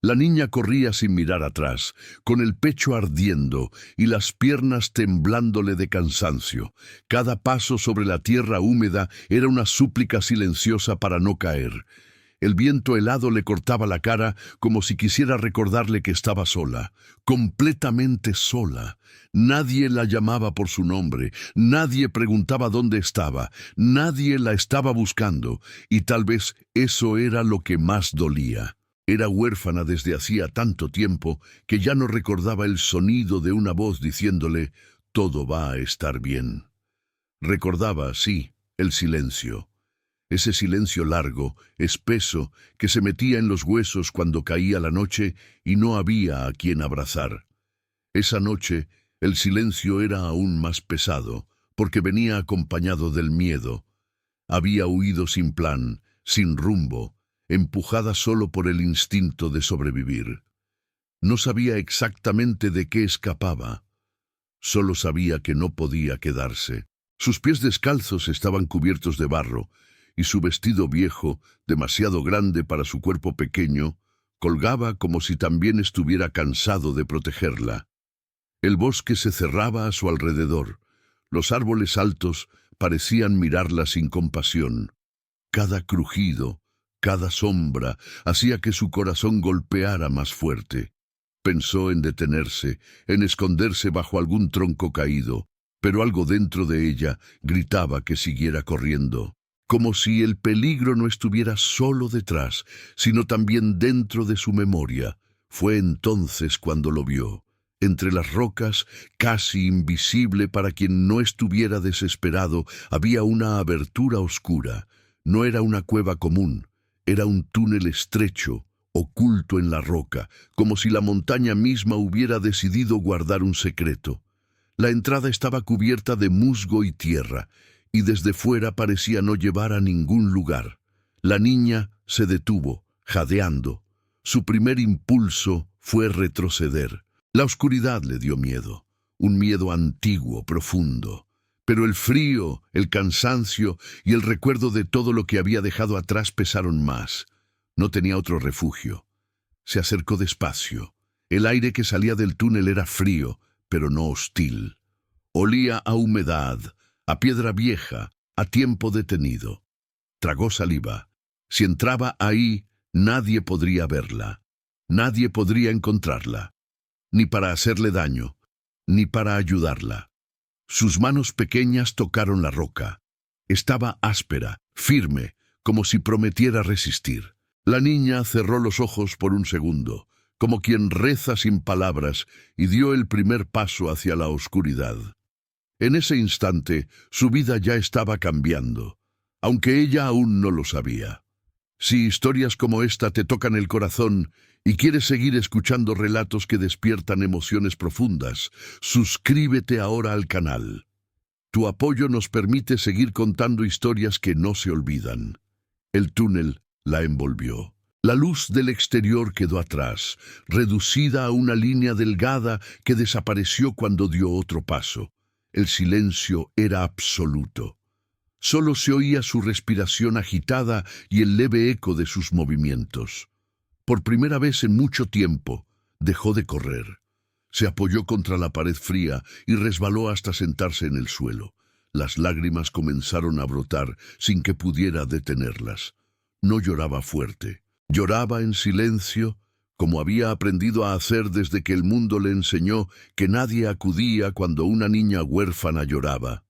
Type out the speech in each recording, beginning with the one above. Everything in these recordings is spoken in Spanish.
La niña corría sin mirar atrás, con el pecho ardiendo y las piernas temblándole de cansancio. Cada paso sobre la tierra húmeda era una súplica silenciosa para no caer. El viento helado le cortaba la cara como si quisiera recordarle que estaba sola, completamente sola. Nadie la llamaba por su nombre, nadie preguntaba dónde estaba, nadie la estaba buscando, y tal vez eso era lo que más dolía. Era huérfana desde hacía tanto tiempo que ya no recordaba el sonido de una voz diciéndole «Todo va a estar bien». Recordaba, sí, el silencio. Ese silencio largo, espeso, que se metía en los huesos cuando caía la noche y no había a quien abrazar. Esa noche, el silencio era aún más pesado, porque venía acompañado del miedo. Había huido sin plan, sin rumbo, empujada solo por el instinto de sobrevivir. No sabía exactamente de qué escapaba. Solo sabía que no podía quedarse. Sus pies descalzos estaban cubiertos de barro, y su vestido viejo, demasiado grande para su cuerpo pequeño, colgaba como si también estuviera cansado de protegerla. El bosque se cerraba a su alrededor. Los árboles altos parecían mirarla sin compasión. Cada crujido, cada sombra, hacía que su corazón golpeara más fuerte. Pensó en detenerse, en esconderse bajo algún tronco caído, pero algo dentro de ella gritaba que siguiera corriendo. Como si el peligro no estuviera solo detrás, sino también dentro de su memoria. Fue entonces cuando lo vio, entre las rocas, casi invisible para quien no estuviera desesperado, había una abertura oscura. No era una cueva común, era un túnel estrecho, oculto en la roca, como si la montaña misma hubiera decidido guardar un secreto. La entrada estaba cubierta de musgo y tierra, y desde fuera parecía no llevar a ningún lugar. La niña se detuvo, jadeando. Su primer impulso fue retroceder. La oscuridad le dio miedo, un miedo antiguo, profundo. Pero el frío, el cansancio y el recuerdo de todo lo que había dejado atrás pesaron más. No tenía otro refugio. Se acercó despacio. El aire que salía del túnel era frío, pero no hostil. Olía a humedad, a piedra vieja, a tiempo detenido. Tragó saliva. Si entraba ahí, nadie podría verla. Nadie podría encontrarla. Ni para hacerle daño, ni para ayudarla. Sus manos pequeñas tocaron la roca. Estaba áspera, firme, como si prometiera resistir. La niña cerró los ojos por un segundo, como quien reza sin palabras, y dio el primer paso hacia la oscuridad. En ese instante, su vida ya estaba cambiando, aunque ella aún no lo sabía. Si historias como esta te tocan el corazón y quieres seguir escuchando relatos que despiertan emociones profundas, suscríbete ahora al canal. Tu apoyo nos permite seguir contando historias que no se olvidan. El túnel la envolvió. La luz del exterior quedó atrás, reducida a una línea delgada que desapareció cuando dio otro paso. El silencio era absoluto. Solo se oía su respiración agitada y el leve eco de sus movimientos. Por primera vez en mucho tiempo, dejó de correr. Se apoyó contra la pared fría y resbaló hasta sentarse en el suelo. Las lágrimas comenzaron a brotar sin que pudiera detenerlas. No lloraba fuerte. Lloraba en silencio, como había aprendido a hacer desde que el mundo le enseñó que nadie acudía cuando una niña huérfana lloraba.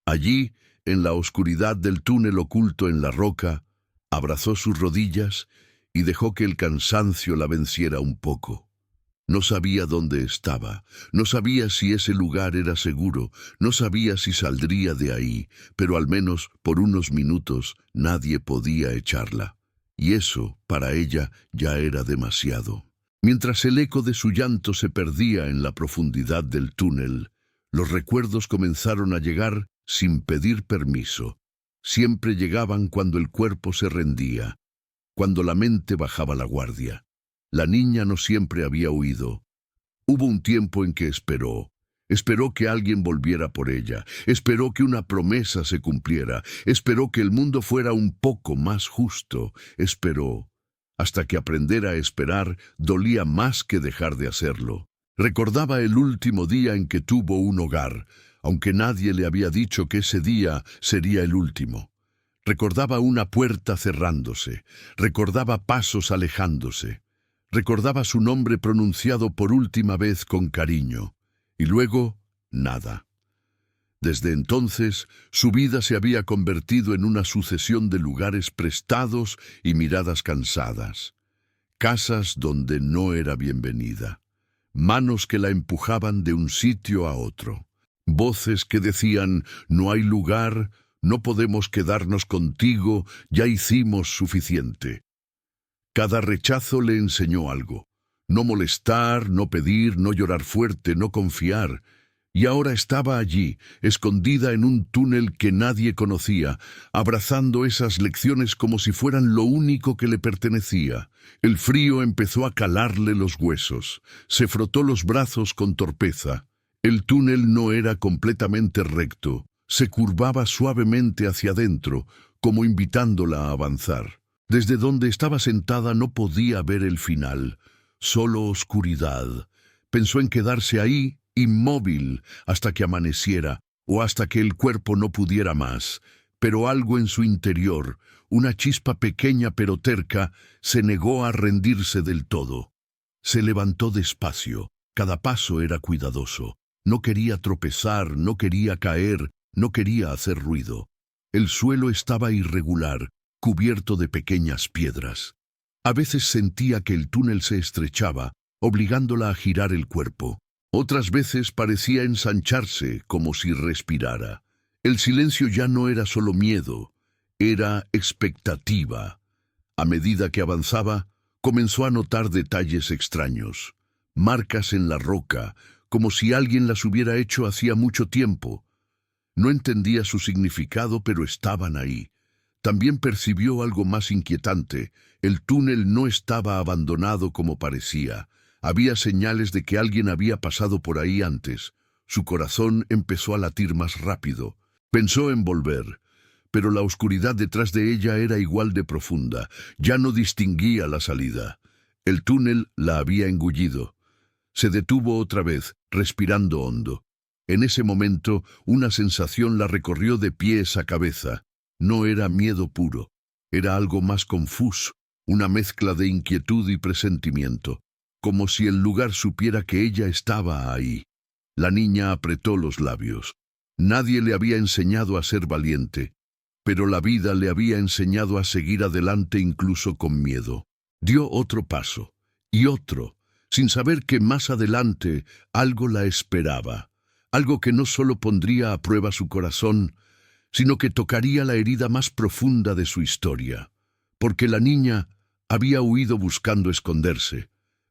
Allí, en la oscuridad del túnel oculto en la roca, abrazó sus rodillas y dejó que el cansancio la venciera un poco. No sabía dónde estaba, no sabía si ese lugar era seguro, no sabía si saldría de ahí, pero al menos por unos minutos nadie podía echarla. Y eso, para ella, ya era demasiado. Mientras el eco de su llanto se perdía en la profundidad del túnel, los recuerdos comenzaron a llegar sin pedir permiso. Siempre llegaban cuando el cuerpo se rendía, cuando la mente bajaba la guardia. La niña no siempre había huido. Hubo un tiempo en que esperó. Esperó que alguien volviera por ella. Esperó que una promesa se cumpliera. Esperó que el mundo fuera un poco más justo. Esperó. hasta que aprender a esperar dolía más que dejar de hacerlo. Recordaba el último día en que tuvo un hogar, aunque nadie le había dicho que ese día sería el último. Recordaba una puerta cerrándose, recordaba pasos alejándose, recordaba su nombre pronunciado por última vez con cariño, y luego nada. Desde entonces, su vida se había convertido en una sucesión de lugares prestados y miradas cansadas, casas donde no era bienvenida, manos que la empujaban de un sitio a otro, voces que decían, no hay lugar, no podemos quedarnos contigo, ya hicimos suficiente. Cada rechazo le enseñó algo, no molestar, no pedir, no llorar fuerte, no confiar. Y ahora estaba allí, escondida en un túnel que nadie conocía, abrazando esas lecciones como si fueran lo único que le pertenecía. El frío empezó a calarle los huesos, se frotó los brazos con torpeza. El túnel no era completamente recto, se curvaba suavemente hacia adentro, como invitándola a avanzar. Desde donde estaba sentada no podía ver el final, solo oscuridad. Pensó en quedarse ahí, inmóvil, hasta que amaneciera, o hasta que el cuerpo no pudiera más, pero algo en su interior, una chispa pequeña pero terca, se negó a rendirse del todo. Se levantó despacio, cada paso era cuidadoso. No quería tropezar, no quería caer, no quería hacer ruido. El suelo estaba irregular, cubierto de pequeñas piedras. A veces sentía que el túnel se estrechaba, obligándola a girar el cuerpo. Otras veces parecía ensancharse como si respirara. El silencio ya no era solo miedo, era expectativa. A medida que avanzaba, comenzó a notar detalles extraños. Marcas en la roca, como si alguien las hubiera hecho hacía mucho tiempo. No entendía su significado, pero estaban ahí. También percibió algo más inquietante. El túnel no estaba abandonado como parecía. Había señales de que alguien había pasado por ahí antes. Su corazón empezó a latir más rápido. Pensó en volver, pero la oscuridad detrás de ella era igual de profunda. Ya no distinguía la salida. El túnel la había engullido. Se detuvo otra vez, respirando hondo. En ese momento, una sensación la recorrió de pies a cabeza. No era miedo puro, era algo más confuso, una mezcla de inquietud y presentimiento, como si el lugar supiera que ella estaba ahí. La niña apretó los labios. Nadie le había enseñado a ser valiente, pero la vida le había enseñado a seguir adelante incluso con miedo. Dio otro paso, y otro, sin saber que más adelante algo la esperaba, algo que no solo pondría a prueba su corazón, sino que tocaría la herida más profunda de su historia, porque la niña había huido buscando esconderse,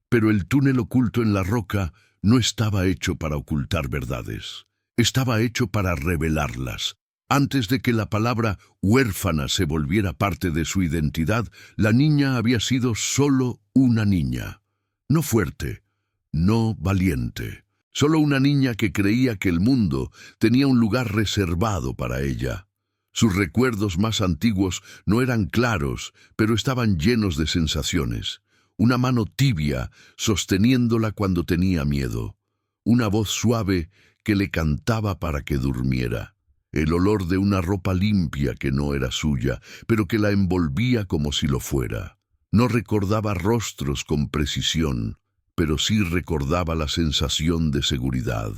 pero el túnel oculto en la roca no estaba hecho para ocultar verdades, estaba hecho para revelarlas. Antes de que la palabra huérfana se volviera parte de su identidad, la niña había sido solo una niña, no fuerte, no valiente. Solo una niña que creía que el mundo tenía un lugar reservado para ella. Sus recuerdos más antiguos no eran claros, pero estaban llenos de sensaciones. Una mano tibia sosteniéndola cuando tenía miedo. Una voz suave que le cantaba para que durmiera. El olor de una ropa limpia que no era suya, pero que la envolvía como si lo fuera. No recordaba rostros con precisión, pero sí recordaba la sensación de seguridad.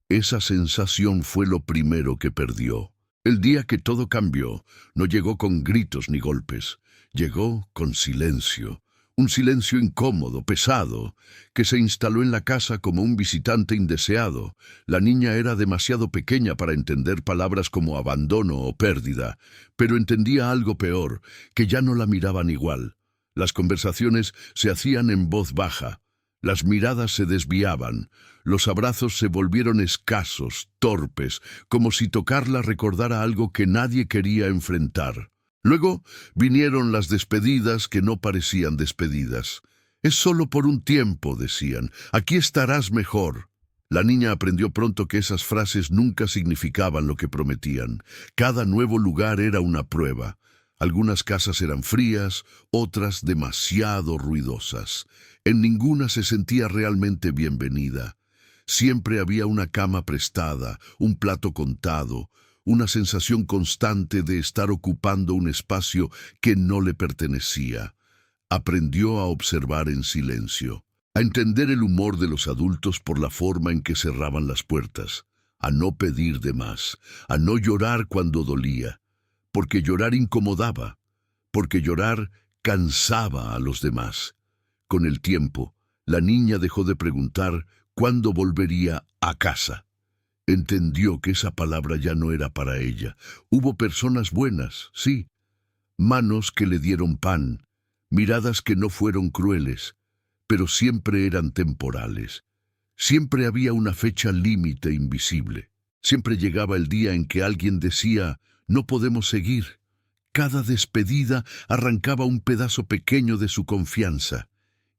Esa sensación fue lo primero que perdió. El día que todo cambió, no llegó con gritos ni golpes, llegó con silencio. Un silencio incómodo, pesado, que se instaló en la casa como un visitante indeseado. La niña era demasiado pequeña para entender palabras como abandono o pérdida, pero entendía algo peor, que ya no la miraban igual. Las conversaciones se hacían en voz baja. Las miradas se desviaban, los abrazos se volvieron escasos, torpes, como si tocarla recordara algo que nadie quería enfrentar. Luego vinieron las despedidas que no parecían despedidas. Es solo por un tiempo, decían, aquí estarás mejor. La niña aprendió pronto que esas frases nunca significaban lo que prometían. Cada nuevo lugar era una prueba. Algunas casas eran frías, otras demasiado ruidosas. En ninguna se sentía realmente bienvenida. Siempre había una cama prestada, un plato contado, una sensación constante de estar ocupando un espacio que no le pertenecía. Aprendió a observar en silencio, a entender el humor de los adultos por la forma en que cerraban las puertas, a no pedir de más, a no llorar cuando dolía, porque llorar incomodaba, porque llorar cansaba a los demás. Con el tiempo, la niña dejó de preguntar cuándo volvería a casa. Entendió que esa palabra ya no era para ella. Hubo personas buenas, sí, manos que le dieron pan, miradas que no fueron crueles, pero siempre eran temporales. Siempre había una fecha límite invisible. Siempre llegaba el día en que alguien decía, no podemos seguir. Cada despedida arrancaba un pedazo pequeño de su confianza,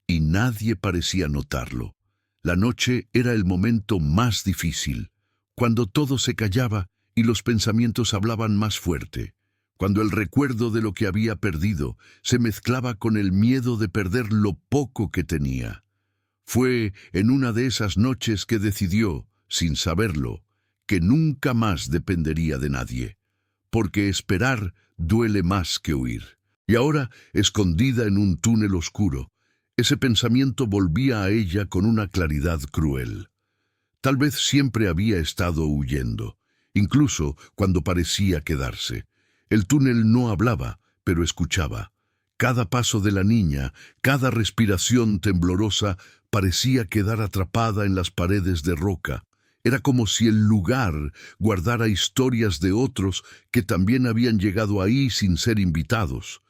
y nadie parecía notarlo. La noche era el momento más difícil, cuando todo se callaba y los pensamientos hablaban más fuerte, cuando el recuerdo de lo que había perdido se mezclaba con el miedo de perder lo poco que tenía. Fue en una de esas noches que decidió, sin saberlo, que nunca más dependería de nadie, porque esperar duele más que huir. Y ahora, escondida en un túnel oscuro, ese pensamiento volvía a ella con una claridad cruel. Tal vez siempre había estado huyendo, incluso cuando parecía quedarse. El túnel no hablaba, pero escuchaba. Cada paso de la niña, cada respiración temblorosa, parecía quedar atrapada en las paredes de roca. Era como si el lugar guardara historias de otros que también habían llegado ahí sin ser invitados.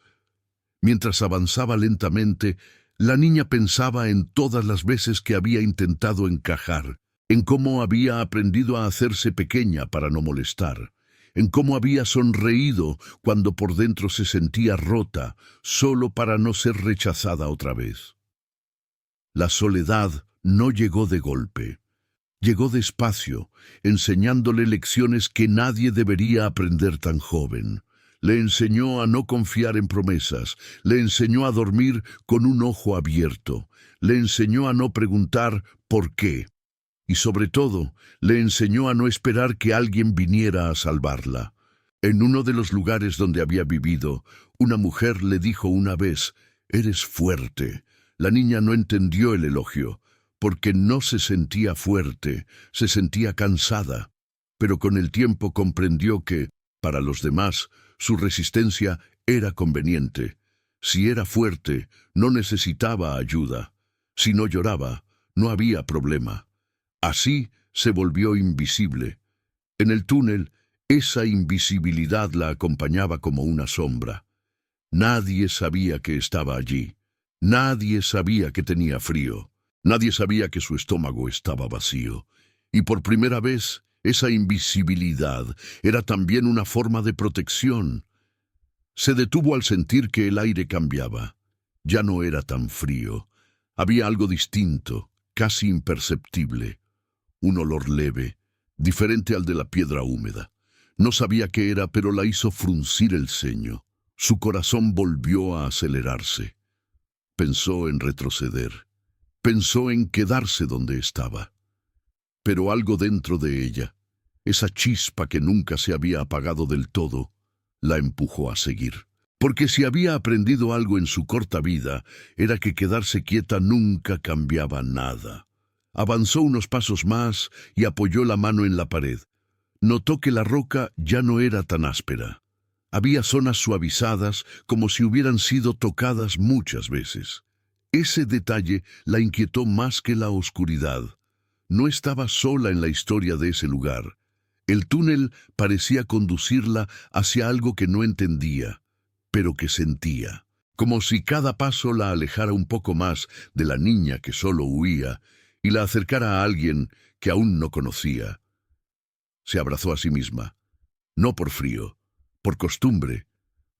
Mientras avanzaba lentamente, la niña pensaba en todas las veces que había intentado encajar, en cómo había aprendido a hacerse pequeña para no molestar, en cómo había sonreído cuando por dentro se sentía rota, solo para no ser rechazada otra vez. La soledad no llegó de golpe. Llegó despacio, enseñándole lecciones que nadie debería aprender tan joven. Le enseñó a no confiar en promesas, le enseñó a dormir con un ojo abierto, le enseñó a no preguntar ¿por qué? Y sobre todo, le enseñó a no esperar que alguien viniera a salvarla. En uno de los lugares donde había vivido, una mujer le dijo una vez, «Eres fuerte». La niña no entendió el elogio, porque no se sentía fuerte, se sentía cansada. Pero con el tiempo comprendió que, para los demás, su resistencia era conveniente. Si era fuerte, no necesitaba ayuda. Si no lloraba, no había problema. Así se volvió invisible. En el túnel, esa invisibilidad la acompañaba como una sombra. Nadie sabía que estaba allí. Nadie sabía que tenía frío. Nadie sabía que su estómago estaba vacío. Y por primera vez, esa invisibilidad era también una forma de protección. Se detuvo al sentir que el aire cambiaba. Ya no era tan frío. Había algo distinto, casi imperceptible. Un olor leve, diferente al de la piedra húmeda. No sabía qué era, pero la hizo fruncir el ceño. Su corazón volvió a acelerarse. Pensó en retroceder. Pensó en quedarse donde estaba. Pero algo dentro de ella, esa chispa que nunca se había apagado del todo, la empujó a seguir. Porque si había aprendido algo en su corta vida, era que quedarse quieta nunca cambiaba nada. Avanzó unos pasos más y apoyó la mano en la pared. Notó que la roca ya no era tan áspera. Había zonas suavizadas como si hubieran sido tocadas muchas veces. Ese detalle la inquietó más que la oscuridad. No estaba sola en la historia de ese lugar. El túnel parecía conducirla hacia algo que no entendía, pero que sentía. Como si cada paso la alejara un poco más de la niña que solo huía y la acercara a alguien que aún no conocía. Se abrazó a sí misma, no por frío, por costumbre,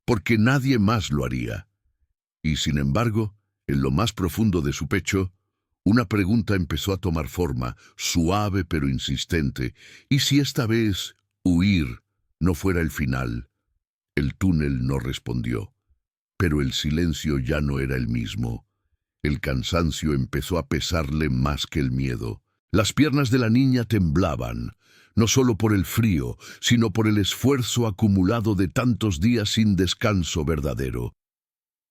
porque nadie más lo haría. Y sin embargo, en lo más profundo de su pecho, una pregunta empezó a tomar forma, suave pero insistente. ¿Y si esta vez huir no fuera el final? El túnel no respondió, pero el silencio ya no era el mismo. El cansancio empezó a pesarle más que el miedo. Las piernas de la niña temblaban, no solo por el frío, sino por el esfuerzo acumulado de tantos días sin descanso verdadero.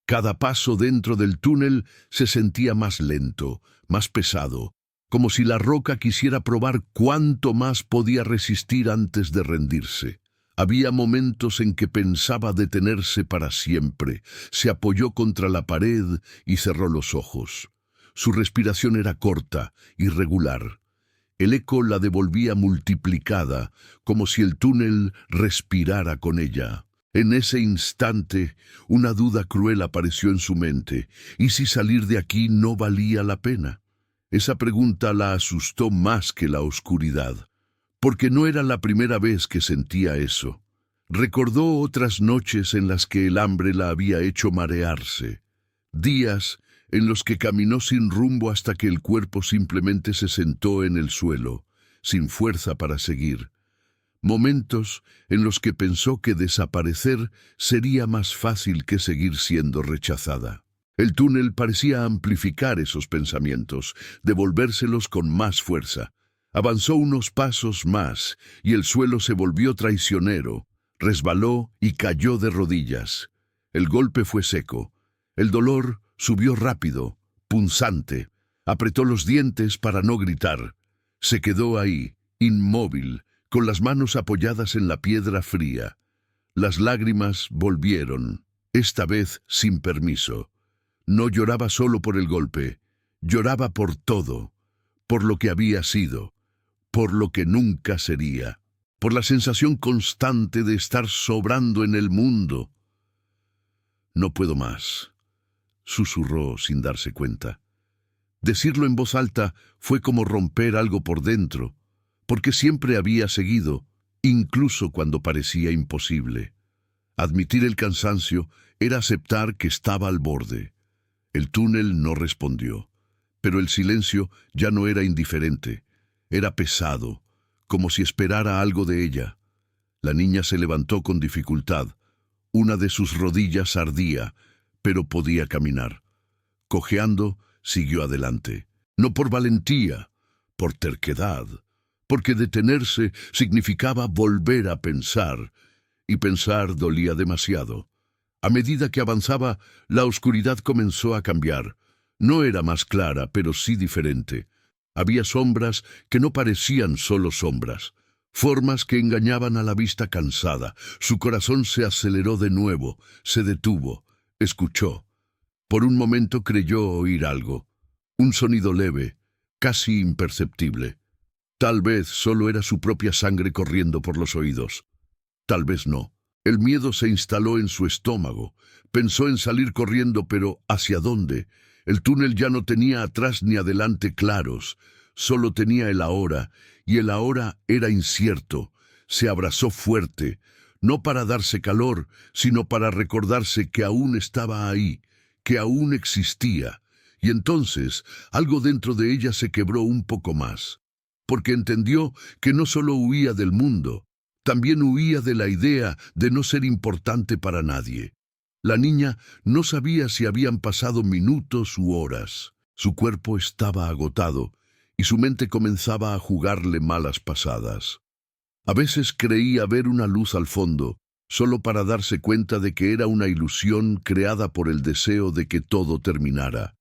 Cada paso dentro del túnel se sentía más lento, más pesado, como si la roca quisiera probar cuánto más podía resistir antes de rendirse. Había momentos en que pensaba detenerse para siempre. Se apoyó contra la pared y cerró los ojos. Su respiración era corta, irregular. El eco la devolvía multiplicada, como si el túnel respirara con ella. En ese instante, una duda cruel apareció en su mente. ¿Y si salir de aquí no valía la pena? Esa pregunta la asustó más que la oscuridad, porque no era la primera vez que sentía eso. Recordó otras noches en las que el hambre la había hecho marearse, días en los que caminó sin rumbo hasta que el cuerpo simplemente se sentó en el suelo, sin fuerza para seguir. Momentos en los que pensó que desaparecer sería más fácil que seguir siendo rechazada. El túnel parecía amplificar esos pensamientos, devolvérselos con más fuerza. Avanzó unos pasos más y el suelo se volvió traicionero. Resbaló y cayó de rodillas. El golpe fue seco. El dolor subió rápido, punzante. Apretó los dientes para no gritar. Se quedó ahí, inmóvil, con las manos apoyadas en la piedra fría. Las lágrimas volvieron, esta vez sin permiso. No lloraba solo por el golpe, lloraba por todo, por lo que había sido, por lo que nunca sería, por la sensación constante de estar sobrando en el mundo. «No puedo más», susurró sin darse cuenta. Decirlo en voz alta fue como romper algo por dentro, porque siempre había seguido, incluso cuando parecía imposible. Admitir el cansancio era aceptar que estaba al borde. El túnel no respondió, pero el silencio ya no era indiferente, era pesado, como si esperara algo de ella. La niña se levantó con dificultad. Una de sus rodillas ardía, pero podía caminar. Cojeando, siguió adelante. No por valentía, por terquedad, porque detenerse significaba volver a pensar, y pensar dolía demasiado. A medida que avanzaba, la oscuridad comenzó a cambiar. No era más clara, pero sí diferente. Había sombras que no parecían solo sombras, formas que engañaban a la vista cansada. Su corazón se aceleró de nuevo, se detuvo, escuchó. Por un momento creyó oír algo, un sonido leve, casi imperceptible. Tal vez solo era su propia sangre corriendo por los oídos. Tal vez no. El miedo se instaló en su estómago. Pensó en salir corriendo, pero ¿hacia dónde? El túnel ya no tenía atrás ni adelante claros, solo tenía el ahora, y el ahora era incierto. Se abrazó fuerte, no para darse calor, sino para recordarse que aún estaba ahí, que aún existía. Y entonces algo dentro de ella se quebró un poco más, porque entendió que no solo huía del mundo, también huía de la idea de no ser importante para nadie. La niña no sabía si habían pasado minutos u horas. Su cuerpo estaba agotado y su mente comenzaba a jugarle malas pasadas. A veces creía ver una luz al fondo, solo para darse cuenta de que era una ilusión creada por el deseo de que todo terminara.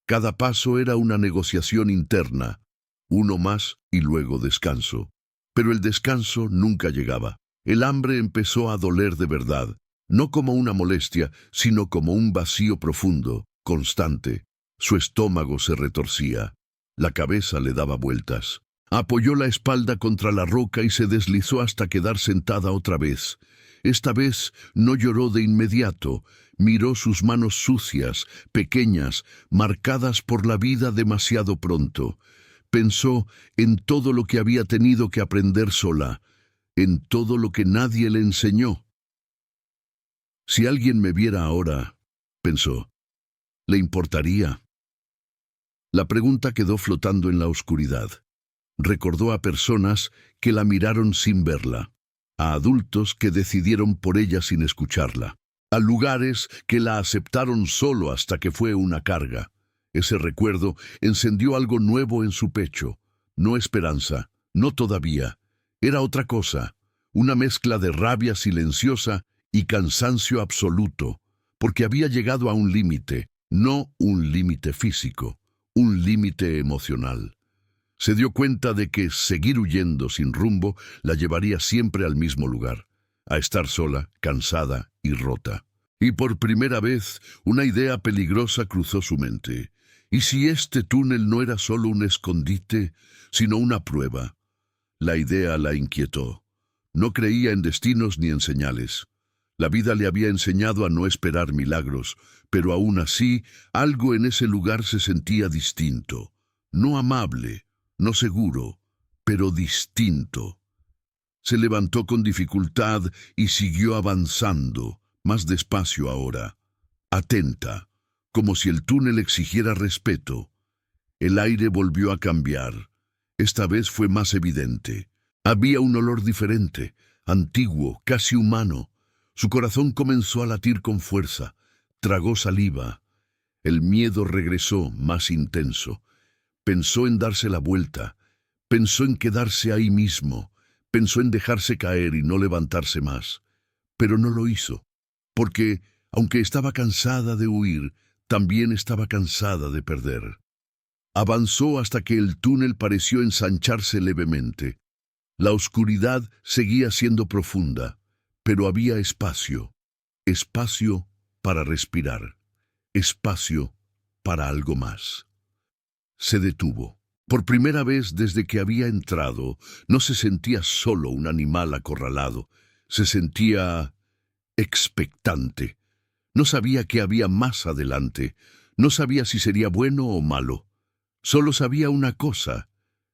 Cada paso era una negociación interna, uno más y luego descanso. Pero el descanso nunca llegaba. El hambre empezó a doler de verdad, no como una molestia, sino como un vacío profundo, constante. Su estómago se retorcía, la cabeza le daba vueltas. Apoyó la espalda contra la roca y se deslizó hasta quedar sentada otra vez. Esta vez no lloró de inmediato, miró sus manos sucias, pequeñas, marcadas por la vida demasiado pronto. Pensó en todo lo que había tenido que aprender sola, en todo lo que nadie le enseñó. Si alguien me viera ahora, pensó, ¿le importaría? La pregunta quedó flotando en la oscuridad. Recordó a personas que la miraron sin verla. a adultos que decidieron por ella sin escucharla, a lugares que la aceptaron solo hasta que fue una carga. Ese recuerdo encendió algo nuevo en su pecho, no esperanza, no todavía, era otra cosa, una mezcla de rabia silenciosa y cansancio absoluto, porque había llegado a un límite, no un límite físico, un límite emocional. Se dio cuenta de que seguir huyendo sin rumbo la llevaría siempre al mismo lugar, a estar sola, cansada y rota. Y por primera vez, una idea peligrosa cruzó su mente. ¿Y si este túnel no era solo un escondite, sino una prueba? La idea la inquietó. No creía en destinos ni en señales. La vida le había enseñado a no esperar milagros, pero aún así, algo en ese lugar se sentía distinto. No amable, no seguro, pero distinto. Se levantó con dificultad y siguió avanzando, más despacio ahora, atenta, como si el túnel exigiera respeto. El aire volvió a cambiar. Esta vez fue más evidente. Había un olor diferente, antiguo, casi humano. Su corazón comenzó a latir con fuerza. Tragó saliva. El miedo regresó, más intenso. Pensó en darse la vuelta. Pensó en quedarse ahí mismo. Pensó en dejarse caer y no levantarse más. Pero no lo hizo, porque, aunque estaba cansada de huir, también estaba cansada de perder. Avanzó hasta que el túnel pareció ensancharse levemente. La oscuridad seguía siendo profunda, pero había espacio. Espacio para respirar. Espacio para algo más. Se detuvo. Por primera vez desde que había entrado, no se sentía solo un animal acorralado. Se sentía expectante. No sabía qué había más adelante. No sabía si sería bueno o malo. Solo sabía una cosa.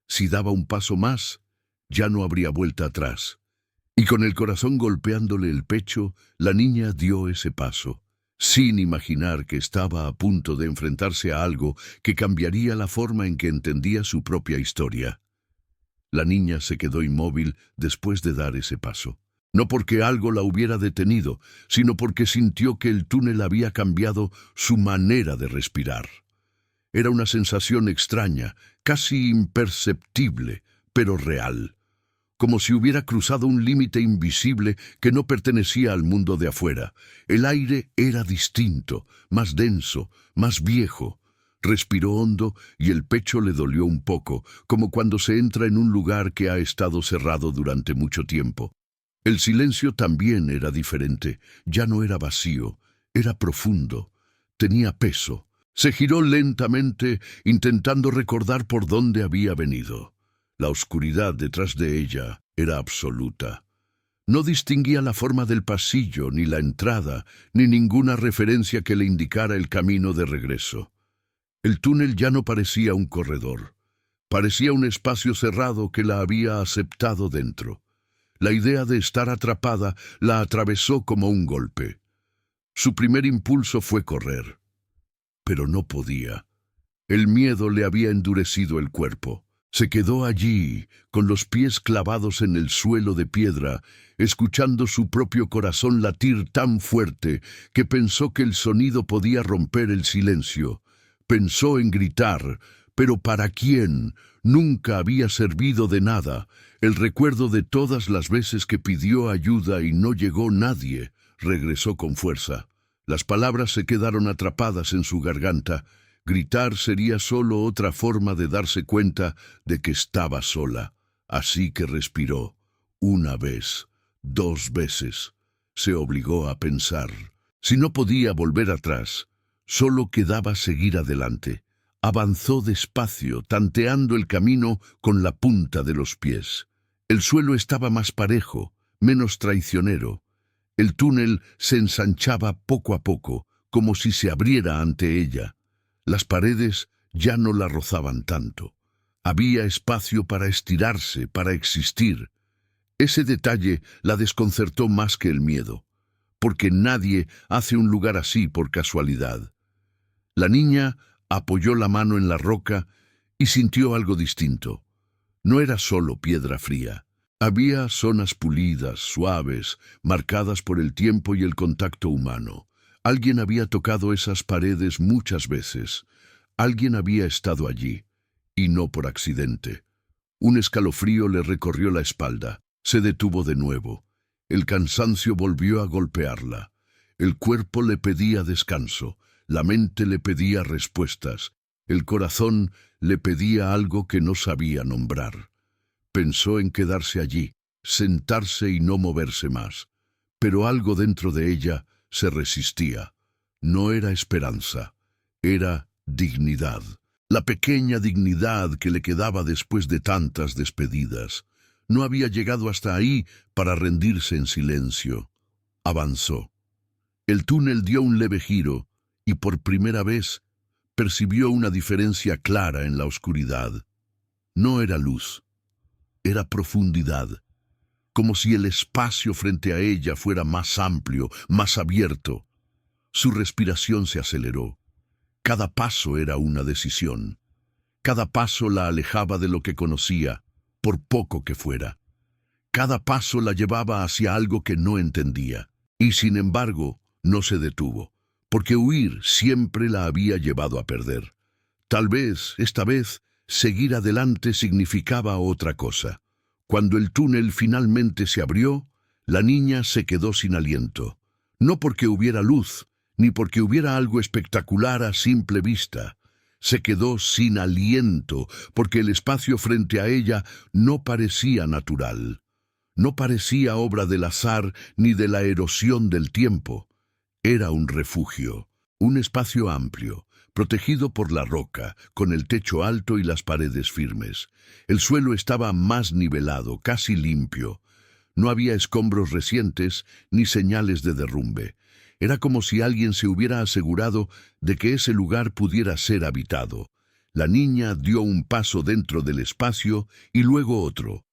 Si daba un paso más, ya no habría vuelta atrás. Y con el corazón golpeándole el pecho, la niña dio ese paso, sin imaginar que estaba a punto de enfrentarse a algo que cambiaría la forma en que entendía su propia historia. La niña se quedó inmóvil después de dar ese paso. No porque algo la hubiera detenido, sino porque sintió que el túnel había cambiado su manera de respirar. Era una sensación extraña, casi imperceptible, pero real. Como si hubiera cruzado un límite invisible que no pertenecía al mundo de afuera. El aire era distinto, más denso, más viejo. Respiró hondo y el pecho le dolió un poco, como cuando se entra en un lugar que ha estado cerrado durante mucho tiempo. El silencio también era diferente, ya no era vacío, era profundo, tenía peso. Se giró lentamente, intentando recordar por dónde había venido. La oscuridad detrás de ella era absoluta. No distinguía la forma del pasillo, ni la entrada, ni ninguna referencia que le indicara el camino de regreso. El túnel ya no parecía un corredor. Parecía un espacio cerrado que la había aceptado dentro. La idea de estar atrapada la atravesó como un golpe. Su primer impulso fue correr. Pero no podía. El miedo le había endurecido el cuerpo. Se quedó allí, con los pies clavados en el suelo de piedra, escuchando su propio corazón latir tan fuerte que pensó que el sonido podía romper el silencio. Pensó en gritar, pero ¿para quién? Nunca había servido de nada. El recuerdo de todas las veces que pidió ayuda y no llegó nadie, regresó con fuerza. Las palabras se quedaron atrapadas en su garganta. Gritar sería solo otra forma de darse cuenta de que estaba sola. Así que respiró. Una vez, 2 veces. Se obligó a pensar. Si no podía volver atrás, solo quedaba seguir adelante. Avanzó despacio, tanteando el camino con la punta de los pies. El suelo estaba más parejo, menos traicionero. El túnel se ensanchaba poco a poco, como si se abriera ante ella. Las paredes ya no la rozaban tanto. Había espacio para estirarse, para existir. Ese detalle la desconcertó más que el miedo, porque nadie hace un lugar así por casualidad. La niña apoyó la mano en la roca y sintió algo distinto. No era solo piedra fría. Había zonas pulidas, suaves, marcadas por el tiempo y el contacto humano. Alguien había tocado esas paredes muchas veces. Alguien había estado allí, y no por accidente. Un escalofrío le recorrió la espalda. Se detuvo de nuevo. El cansancio volvió a golpearla. El cuerpo le pedía descanso, la mente le pedía respuestas, el corazón le pedía algo que no sabía nombrar. Pensó en quedarse allí, sentarse y no moverse más, pero algo dentro de ella se resistía. No era esperanza, era dignidad. La pequeña dignidad que le quedaba después de tantas despedidas. No había llegado hasta ahí para rendirse en silencio. Avanzó. El túnel dio un leve giro y por primera vez percibió una diferencia clara en la oscuridad. No era luz, era profundidad, como si el espacio frente a ella fuera más amplio, más abierto. Su respiración se aceleró. Cada paso era una decisión. Cada paso la alejaba de lo que conocía, por poco que fuera. Cada paso la llevaba hacia algo que no entendía. Y sin embargo, no se detuvo, porque huir siempre la había llevado a perder. Tal vez, esta vez, seguir adelante significaba otra cosa. Cuando el túnel finalmente se abrió, la niña se quedó sin aliento. No porque hubiera luz, ni porque hubiera algo espectacular a simple vista. Se quedó sin aliento, porque el espacio frente a ella no parecía natural. No parecía obra del azar ni de la erosión del tiempo. Era un refugio, un espacio amplio, protegido por la roca, con el techo alto y las paredes firmes. El suelo estaba más nivelado, casi limpio. No había escombros recientes ni señales de derrumbe. Era como si alguien se hubiera asegurado de que ese lugar pudiera ser habitado. La niña dio un paso dentro del espacio y luego otro.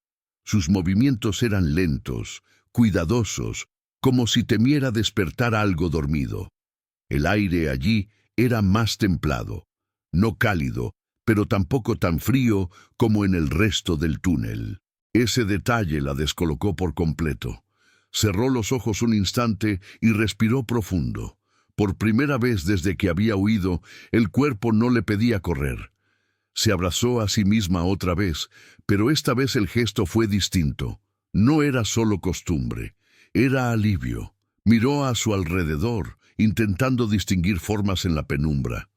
Sus movimientos eran lentos, cuidadosos, como si temiera despertar algo dormido. El aire allí era más templado, no cálido, pero tampoco tan frío como en el resto del túnel. Ese detalle la descolocó por completo. Cerró los ojos un instante y respiró profundo. Por primera vez desde que había huido, el cuerpo no le pedía correr. Se abrazó a sí misma otra vez, pero esta vez el gesto fue distinto. No era solo costumbre, era alivio. Miró a su alrededor, intentando distinguir formas en la penumbra.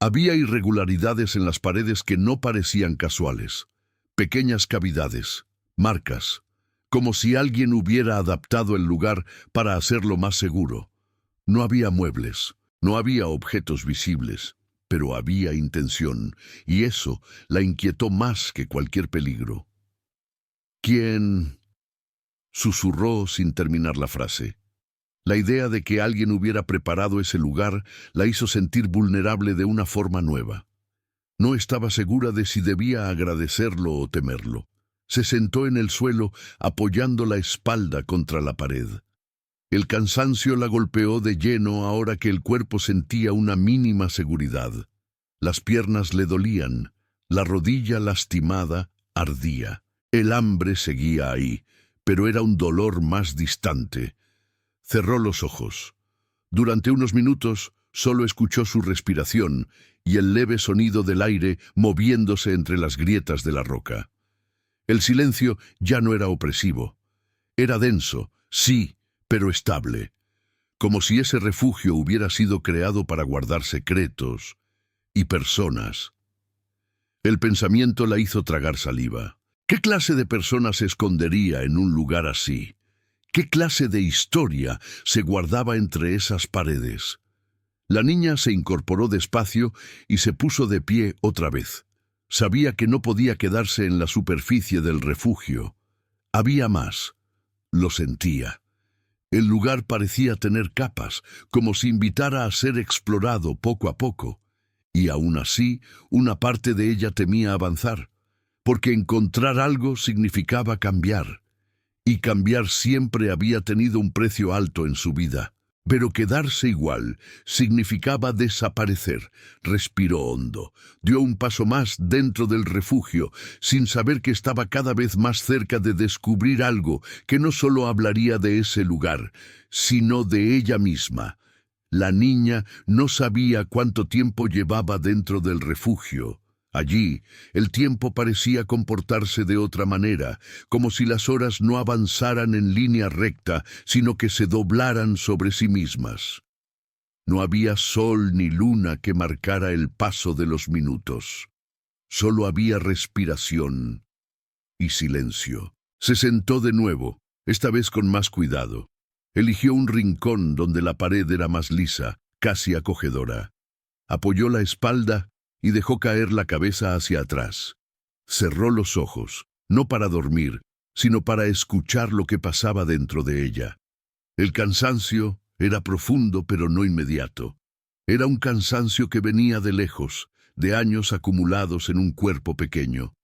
Había irregularidades en las paredes que no parecían casuales. Pequeñas cavidades, marcas, como si alguien hubiera adaptado el lugar para hacerlo más seguro. No había muebles, no había objetos visibles, pero había intención, y eso la inquietó más que cualquier peligro. ¿Quién? Susurró sin terminar la frase. La idea de que alguien hubiera preparado ese lugar la hizo sentir vulnerable de una forma nueva. No estaba segura de si debía agradecerlo o temerlo. Se sentó en el suelo, apoyando la espalda contra la pared. El cansancio la golpeó de lleno ahora que el cuerpo sentía una mínima seguridad. Las piernas le dolían, la rodilla lastimada ardía. El hambre seguía ahí, pero era un dolor más distante. Cerró los ojos. Durante unos minutos solo escuchó su respiración y el leve sonido del aire moviéndose entre las grietas de la roca. El silencio ya no era opresivo. Era denso, sí, pero estable, como si ese refugio hubiera sido creado para guardar secretos y personas. El pensamiento la hizo tragar saliva. ¿Qué clase de persona se escondería en un lugar así? ¿Qué clase de historia se guardaba entre esas paredes? La niña se incorporó despacio y se puso de pie otra vez. Sabía que no podía quedarse en la superficie del refugio. Había más. Lo sentía. El lugar parecía tener capas, como si invitara a ser explorado poco a poco. Y aún así, una parte de ella temía avanzar, porque encontrar algo significaba cambiar. Y cambiar siempre había tenido un precio alto en su vida. Pero quedarse igual significaba desaparecer. Respiró hondo, dio un paso más dentro del refugio, sin saber que estaba cada vez más cerca de descubrir algo que no solo hablaría de ese lugar, sino de ella misma. La niña no sabía cuánto tiempo llevaba dentro del refugio. Allí, el tiempo parecía comportarse de otra manera, como si las horas no avanzaran en línea recta, sino que se doblaran sobre sí mismas. No había sol ni luna que marcara el paso de los minutos. Solo había respiración y silencio. Se sentó de nuevo, esta vez con más cuidado. Eligió un rincón donde la pared era más lisa, casi acogedora. Apoyó la espalda y dejó caer la cabeza hacia atrás. Cerró los ojos, no para dormir, sino para escuchar lo que pasaba dentro de ella. El cansancio era profundo pero no inmediato. Era un cansancio que venía de lejos, de años acumulados en un cuerpo pequeño.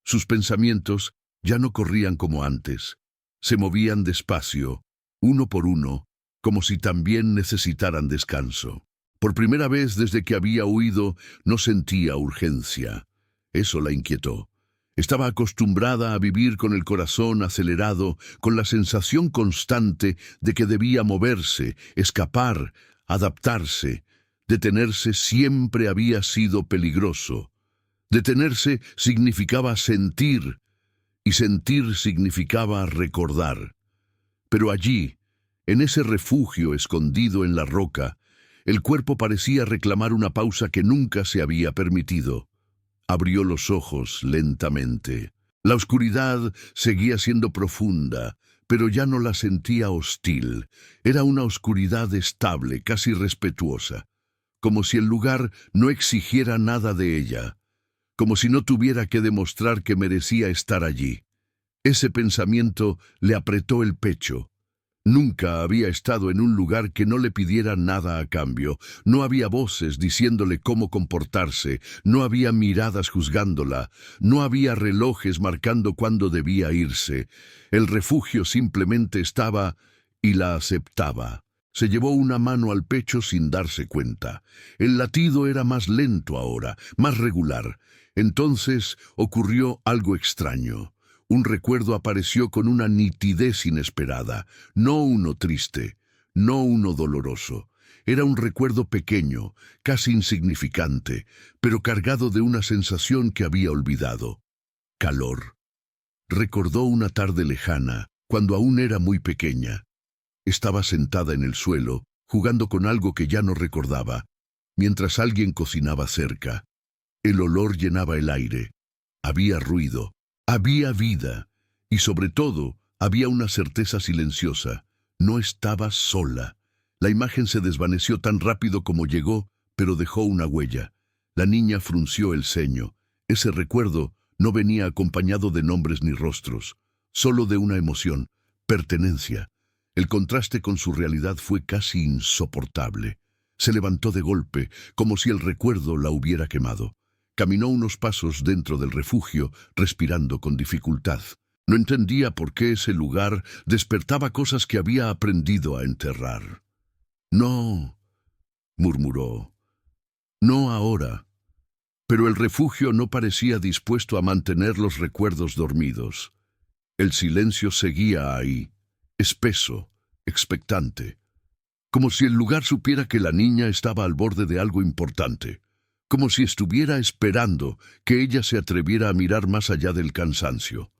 Sus pensamientos ya no corrían como antes. Se movían despacio, uno por uno, como si también necesitaran descanso. Por primera vez desde que había huido, no sentía urgencia. Eso la inquietó. Estaba acostumbrada a vivir con el corazón acelerado, con la sensación constante de que debía moverse, escapar, adaptarse. Detenerse siempre había sido peligroso. Detenerse significaba sentir, y sentir significaba recordar. Pero allí, en ese refugio escondido en la roca, el cuerpo parecía reclamar una pausa que nunca se había permitido. Abrió los ojos lentamente. La oscuridad seguía siendo profunda, pero ya no la sentía hostil. Era una oscuridad estable, casi respetuosa, como si el lugar no exigiera nada de ella, como si no tuviera que demostrar que merecía estar allí. Ese pensamiento le apretó el pecho. Nunca había estado en un lugar que no le pidiera nada a cambio. No había voces diciéndole cómo comportarse, no había miradas juzgándola, no había relojes marcando cuándo debía irse. El refugio simplemente estaba y la aceptaba. Se llevó una mano al pecho sin darse cuenta. El latido era más lento ahora, más regular. Entonces ocurrió algo extraño. Un recuerdo apareció con una nitidez inesperada, no uno triste, no uno doloroso. Era un recuerdo pequeño, casi insignificante, pero cargado de una sensación que había olvidado. Calor. Recordó una tarde lejana, cuando aún era muy pequeña. Estaba sentada en el suelo, jugando con algo que ya no recordaba, mientras alguien cocinaba cerca. El olor llenaba el aire. Había ruido. Había vida, y sobre todo, había una certeza silenciosa. No estaba sola. La imagen se desvaneció tan rápido como llegó, pero dejó una huella. La niña frunció el ceño. Ese recuerdo no venía acompañado de nombres ni rostros, solo de una emoción, pertenencia. El contraste con su realidad fue casi insoportable. Se levantó de golpe, como si el recuerdo la hubiera quemado. Caminó unos pasos dentro del refugio, respirando con dificultad. No entendía por qué ese lugar despertaba cosas que había aprendido a enterrar. «No», murmuró, «no ahora». Pero el refugio no parecía dispuesto a mantener los recuerdos dormidos. El silencio seguía ahí, espeso, expectante, como si el lugar supiera que la niña estaba al borde de algo importante. Como si estuviera esperando que ella se atreviera a mirar más allá del cansancio.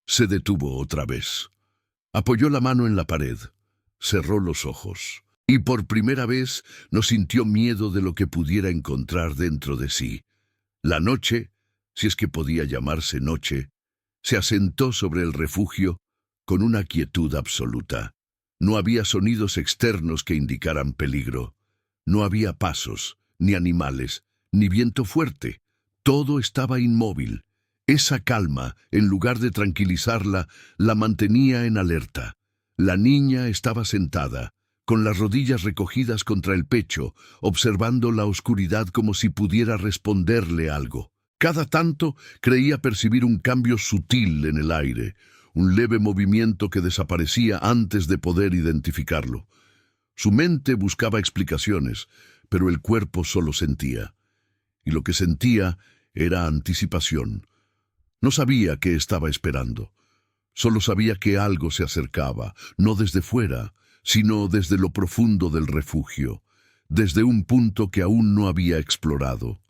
Se detuvo otra vez. Apoyó la mano en la pared. Cerró los ojos. Y por primera vez no sintió miedo de lo que pudiera encontrar dentro de sí. La noche, si es que podía llamarse noche, se asentó sobre el refugio con una quietud absoluta. No había sonidos externos que indicaran peligro. No había pasos, ni animales, ni viento fuerte. Todo estaba inmóvil. Esa calma, en lugar de tranquilizarla, la mantenía en alerta. La niña estaba sentada, con las rodillas recogidas contra el pecho, observando la oscuridad como si pudiera responderle algo. Cada tanto creía percibir un cambio sutil en el aire, un leve movimiento que desaparecía antes de poder identificarlo. Su mente buscaba explicaciones, pero el cuerpo solo sentía. Y lo que sentía era anticipación. No sabía qué estaba esperando. Solo sabía que algo se acercaba, no desde fuera, sino desde lo profundo del refugio, desde un punto que aún no había explorado.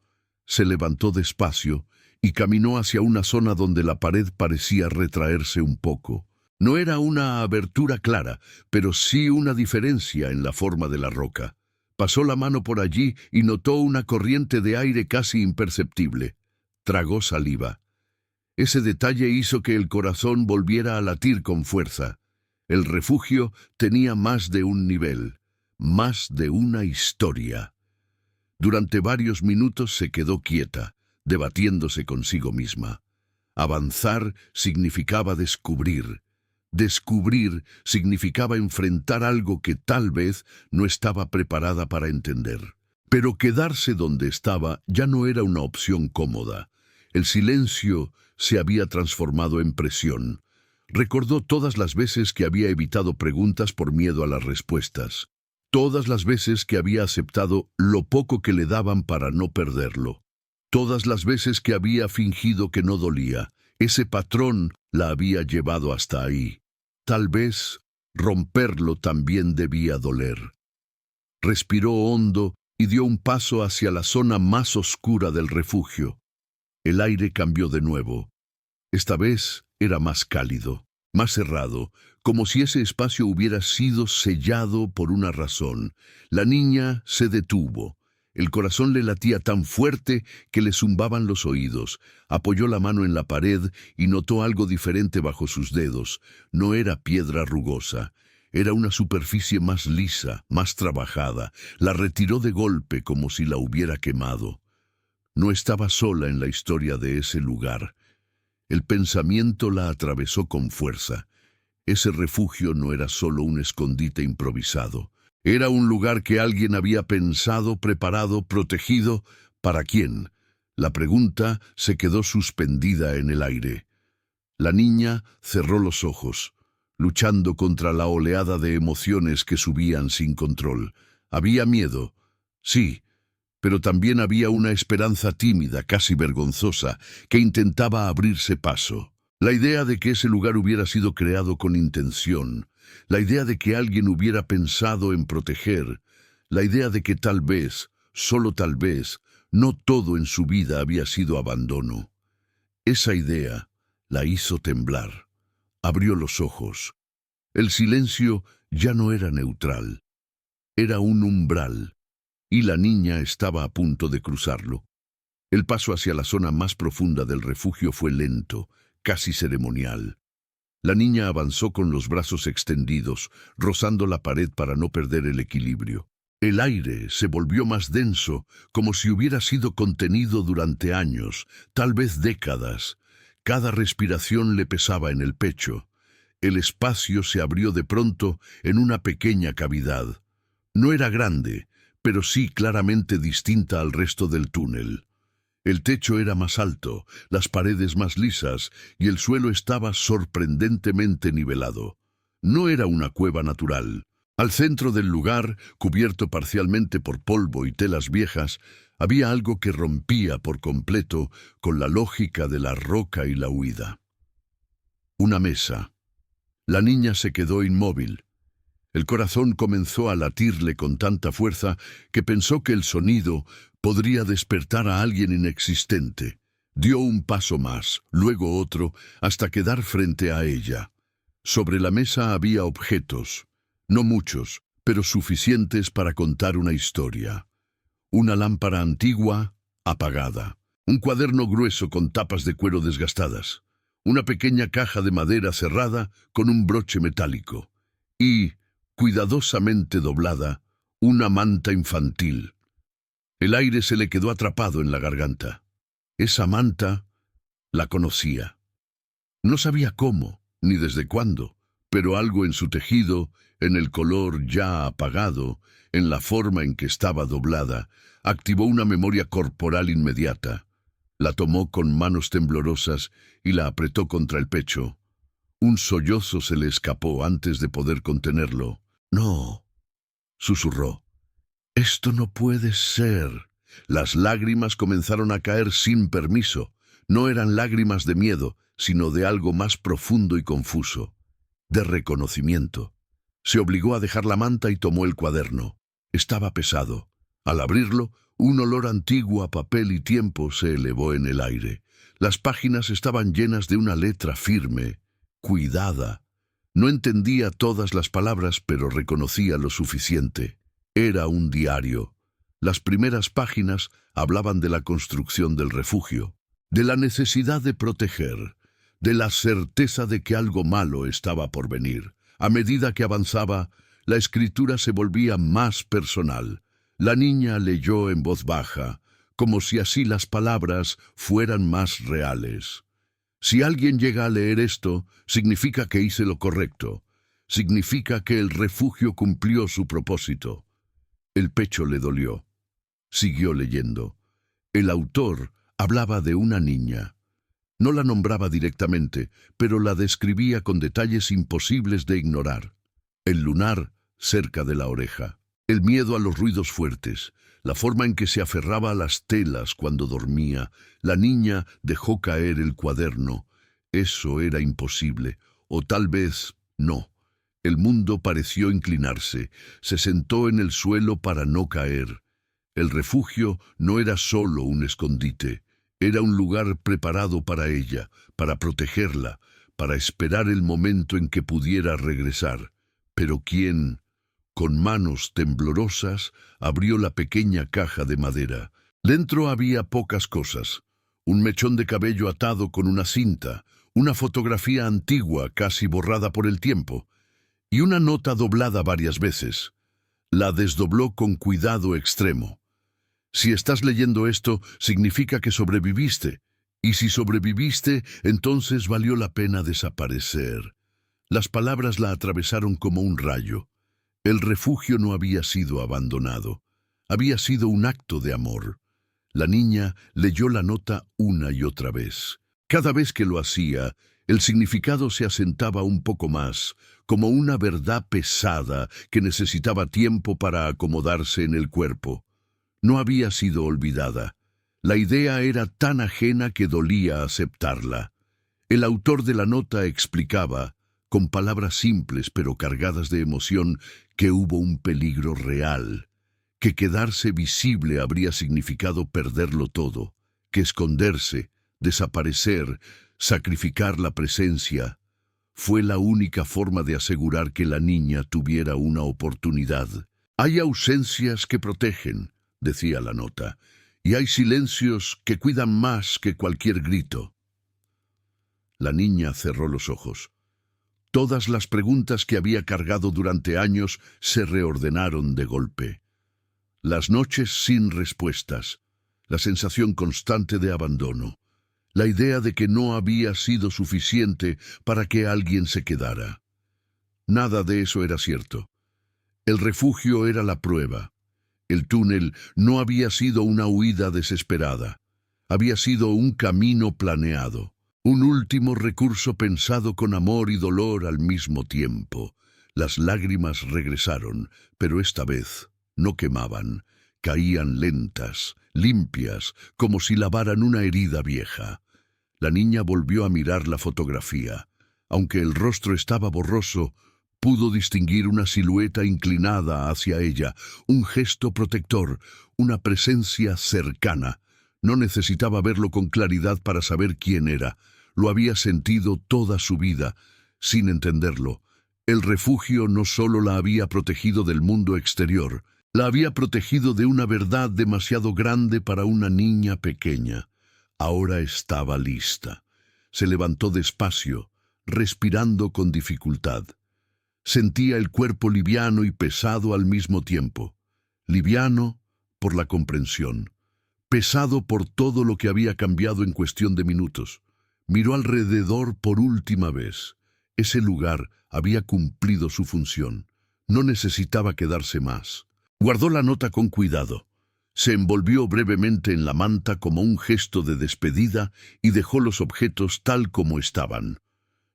Se levantó despacio y caminó hacia una zona donde la pared parecía retraerse un poco. No era una abertura clara, pero sí una diferencia en la forma de la roca. Pasó la mano por allí y notó una corriente de aire casi imperceptible. Tragó saliva. Ese detalle hizo que el corazón volviera a latir con fuerza. El refugio tenía más de un nivel, más de una historia. Durante varios minutos se quedó quieta, debatiéndose consigo misma. Avanzar significaba descubrir. Descubrir significaba enfrentar algo que tal vez no estaba preparada para entender. Pero quedarse donde estaba ya no era una opción cómoda. El silencio se había transformado en presión. Recordó todas las veces que había evitado preguntas por miedo a las respuestas. Todas las veces que había aceptado lo poco que le daban para no perderlo. Todas las veces que había fingido que no dolía. Ese patrón la había llevado hasta ahí. Tal vez romperlo también debía doler. Respiró hondo y dio un paso hacia la zona más oscura del refugio. El aire cambió de nuevo. Esta vez era más cálido, más cerrado, como si ese espacio hubiera sido sellado por una razón. La niña se detuvo. El corazón le latía tan fuerte que le zumbaban los oídos. Apoyó la mano en la pared y notó algo diferente bajo sus dedos. No era piedra rugosa. Era una superficie más lisa, más trabajada. La retiró de golpe como si la hubiera quemado. No estaba sola en la historia de ese lugar. El pensamiento la atravesó con fuerza. Ese refugio no era solo un escondite improvisado. Era un lugar que alguien había pensado, preparado, protegido. ¿Para quién? La pregunta se quedó suspendida en el aire. La niña cerró los ojos, luchando contra la oleada de emociones que subían sin control. Había miedo, sí, pero también había una esperanza tímida, casi vergonzosa, que intentaba abrirse paso. La idea de que ese lugar hubiera sido creado con intención, la idea de que alguien hubiera pensado en proteger, la idea de que tal vez, solo tal vez, no todo en su vida había sido abandono. Esa idea la hizo temblar. Abrió los ojos. El silencio ya no era neutral. Era un umbral, y la niña estaba a punto de cruzarlo. El paso hacia la zona más profunda del refugio fue lento, casi ceremonial. La niña avanzó con los brazos extendidos, rozando la pared para no perder el equilibrio. El aire se volvió más denso, como si hubiera sido contenido durante años, tal vez décadas. Cada respiración le pesaba en el pecho. El espacio se abrió de pronto en una pequeña cavidad. No era grande, pero sí claramente distinta al resto del túnel. El techo era más alto, las paredes más lisas y el suelo estaba sorprendentemente nivelado. No era una cueva natural. Al centro del lugar, cubierto parcialmente por polvo y telas viejas, había algo que rompía por completo con la lógica de la roca y la huida. Una mesa. La niña se quedó inmóvil. El corazón comenzó a latirle con tanta fuerza que pensó que el sonido podría despertar a alguien inexistente. Dio un paso más, luego otro, hasta quedar frente a ella. Sobre la mesa había objetos, no muchos, pero suficientes para contar una historia. Una lámpara antigua, apagada. Un cuaderno grueso con tapas de cuero desgastadas. Una pequeña caja de madera cerrada con un broche metálico. Y, cuidadosamente doblada, una manta infantil. El aire se le quedó atrapado en la garganta. Esa manta la conocía. No sabía cómo, ni desde cuándo, pero algo en su tejido, en el color ya apagado, en la forma en que estaba doblada, activó una memoria corporal inmediata. La tomó con manos temblorosas y la apretó contra el pecho. Un sollozo se le escapó antes de poder contenerlo. No, susurró. «Esto no puede ser». Las lágrimas comenzaron a caer sin permiso. No eran lágrimas de miedo, sino de algo más profundo y confuso, de reconocimiento. Se obligó a dejar la manta y tomó el cuaderno. Estaba pesado. Al abrirlo, un olor antiguo a papel y tiempo se elevó en el aire. Las páginas estaban llenas de una letra firme, cuidada. No entendía todas las palabras, pero reconocía lo suficiente. Era un diario. Las primeras páginas hablaban de la construcción del refugio, de la necesidad de proteger, de la certeza de que algo malo estaba por venir. A medida que avanzaba, la escritura se volvía más personal. La niña leyó en voz baja, como si así las palabras fueran más reales. Si alguien llega a leer esto, significa que hice lo correcto. Significa que el refugio cumplió su propósito. El pecho le dolió. Siguió leyendo. El autor hablaba de una niña. No la nombraba directamente, pero la describía con detalles imposibles de ignorar. El lunar cerca de la oreja, el miedo a los ruidos fuertes, la forma en que se aferraba a las telas cuando dormía. La niña dejó caer el cuaderno. Eso era imposible, o tal vez no. El mundo pareció inclinarse. Se sentó en el suelo para no caer. El refugio no era solo un escondite. Era un lugar preparado para ella, para protegerla, para esperar el momento en que pudiera regresar. Pero ¿quién? Con manos temblorosas, abrió la pequeña caja de madera. Dentro había pocas cosas. Un mechón de cabello atado con una cinta, una fotografía antigua casi borrada por el tiempo, y una nota doblada varias veces. La desdobló con cuidado extremo. Si estás leyendo esto, significa que sobreviviste. Y si sobreviviste, entonces valió la pena desaparecer. Las palabras la atravesaron como un rayo. El refugio no había sido abandonado. Había sido un acto de amor. La niña leyó la nota una y otra vez. Cada vez que lo hacía, el significado se asentaba un poco más, como una verdad pesada que necesitaba tiempo para acomodarse en el cuerpo. No había sido olvidada. La idea era tan ajena que dolía aceptarla. El autor de la nota explicaba, con palabras simples pero cargadas de emoción, que hubo un peligro real, que quedarse visible habría significado perderlo todo, que esconderse, desaparecer, sacrificar la presencia, fue la única forma de asegurar que la niña tuviera una oportunidad. Hay ausencias que protegen, decía la nota, y hay silencios que cuidan más que cualquier grito. La niña cerró los ojos. Todas las preguntas que había cargado durante años se reordenaron de golpe. Las noches sin respuestas, la sensación constante de abandono, la idea de que no había sido suficiente para que alguien se quedara. Nada de eso era cierto. El refugio era la prueba. El túnel no había sido una huida desesperada. Había sido un camino planeado. Un último recurso pensado con amor y dolor al mismo tiempo. Las lágrimas regresaron, pero esta vez no quemaban. Caían lentas, limpias, como si lavaran una herida vieja. La niña volvió a mirar la fotografía. Aunque el rostro estaba borroso, pudo distinguir una silueta inclinada hacia ella, un gesto protector, una presencia cercana. No necesitaba verlo con claridad para saber quién era. Lo había sentido toda su vida, sin entenderlo. El refugio no solo la había protegido del mundo exterior, la había protegido de una verdad demasiado grande para una niña pequeña. Ahora estaba lista. Se levantó despacio, respirando con dificultad. Sentía el cuerpo liviano y pesado al mismo tiempo. Liviano por la comprensión, pesado por todo lo que había cambiado en cuestión de minutos. Miró alrededor por última vez. Ese lugar había cumplido su función. No necesitaba quedarse más. Guardó la nota con cuidado. Se envolvió brevemente en la manta como un gesto de despedida y dejó los objetos tal como estaban.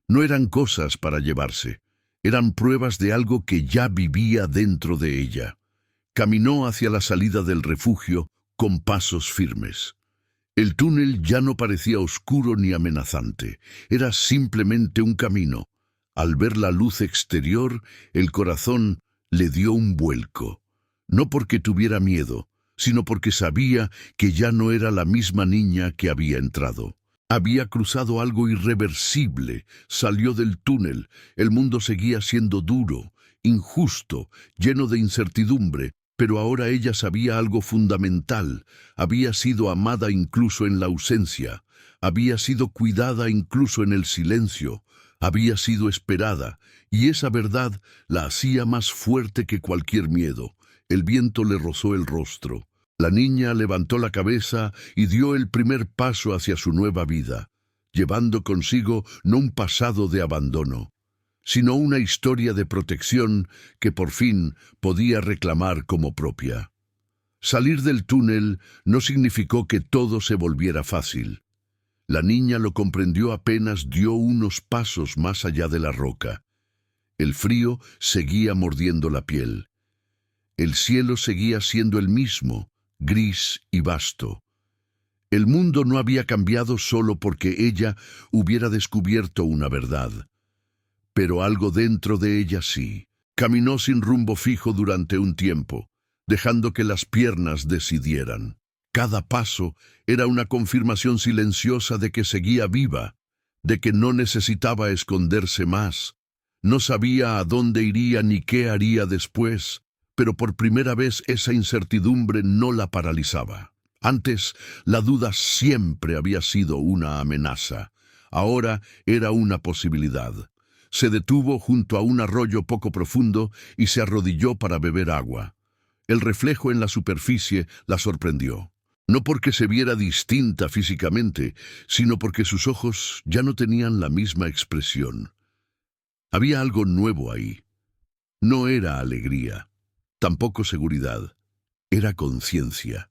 No eran cosas para llevarse. Eran pruebas de algo que ya vivía dentro de ella. Caminó hacia la salida del refugio con pasos firmes. El túnel ya no parecía oscuro ni amenazante. Era simplemente un camino. Al ver la luz exterior, el corazón le dio un vuelco. No porque tuviera miedo, sino porque sabía que ya no era la misma niña que había entrado. Había cruzado algo irreversible, salió del túnel. El mundo seguía siendo duro, injusto, lleno de incertidumbre, pero ahora ella sabía algo fundamental. Había sido amada incluso en la ausencia, había sido cuidada incluso en el silencio, había sido esperada, y esa verdad la hacía más fuerte que cualquier miedo. El viento le rozó el rostro. La niña levantó la cabeza y dio el primer paso hacia su nueva vida, llevando consigo no un pasado de abandono, sino una historia de protección que por fin podía reclamar como propia. Salir del túnel no significó que todo se volviera fácil. La niña lo comprendió apenas dio unos pasos más allá de la roca. El frío seguía mordiendo la piel. El cielo seguía siendo el mismo, gris y vasto. El mundo no había cambiado solo porque ella hubiera descubierto una verdad. Pero algo dentro de ella sí. Caminó sin rumbo fijo durante un tiempo, dejando que las piernas decidieran. Cada paso era una confirmación silenciosa de que seguía viva, de que no necesitaba esconderse más. No sabía a dónde iría ni qué haría después, pero por primera vez esa incertidumbre no la paralizaba. Antes, la duda siempre había sido una amenaza. Ahora era una posibilidad. Se detuvo junto a un arroyo poco profundo y se arrodilló para beber agua. El reflejo en la superficie la sorprendió. No porque se viera distinta físicamente, sino porque sus ojos ya no tenían la misma expresión. Había algo nuevo ahí. No era alegría, tampoco seguridad, era conciencia.